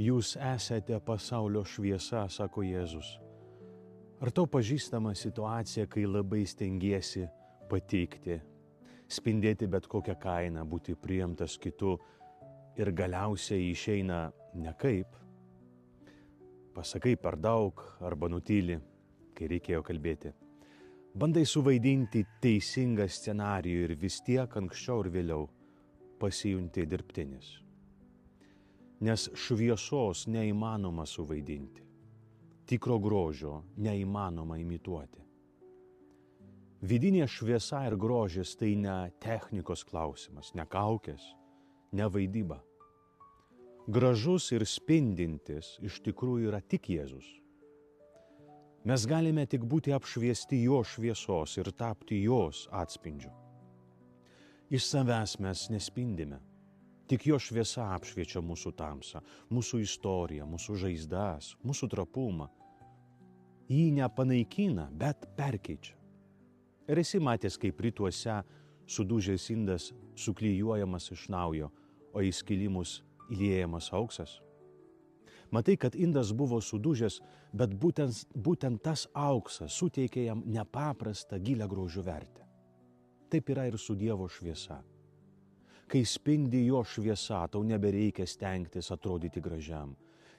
Jūs esate pasaulio šviesa, sako Jėzus. Ar tau pažįstama situacija, kai labai stengiesi patikti, spindėti bet kokią kainą, būti priimtas kitu ir galiausiai išeina nekaip? Pasakai per daug arba nutyli, kai reikėjo kalbėti. Bandai suvaidinti teisingą scenarijų ir vis tiek anksčiau ir vėliau pasijunti dirbtinis. Nes šviesos neįmanoma suvaidinti. Tikro grožio neįmanoma imituoti. Vidinė šviesa ir grožis tai ne technikos klausimas, ne kaukės, ne vaidyba. Gražus ir spindintis iš tikrųjų yra tik Jėzus. Mes galime tik būti apšviesti jo šviesos ir tapti jos atspindžiu. Iš savęs mes nespindime. Tik jo šviesa apšviečia mūsų tamsą, mūsų istoriją, mūsų žaizdas, mūsų trapumą. Jį nepanaikina, bet perkeičia. Ir esi matęs, kaip rytuose sudužęs indas suklijuojamas iš naujo, o į skilimus įliejamas auksas? Matai, kad indas buvo sudužęs, bet būtent tas auksas suteikė jam nepaprastą gilią grožio vertę. Taip yra ir su Dievo šviesa. Kai spindi jo šviesa, tau nebereikia stengtis atrodyti gražiam,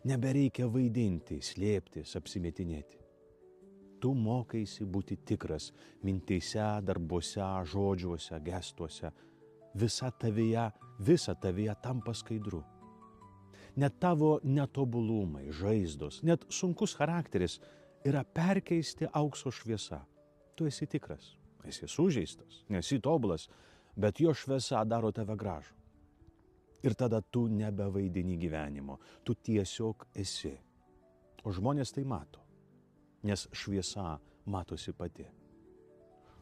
nebereikia vaidinti, slėptis, apsimetinėti. Tu mokaisi būti tikras mintyse, darbuose, žodžiuose, gestuose. Visa tavyje tampa skaidru. Net tavo netobulumai, žaizdos, net sunkus charakteris yra perkeisti aukso šviesa. Tu esi tikras, esi sužeistas, nesi tobulas, bet jo šviesa daro tave gražų. Ir tada tu nebevaidini gyvenimo, tu tiesiog esi. O žmonės tai mato, nes šviesa matosi pati.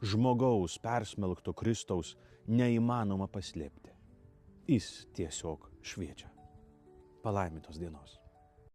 Žmogaus persmelkto Kristaus neįmanoma paslėpti. Jis tiesiog šviečia. Palaimintos dienos.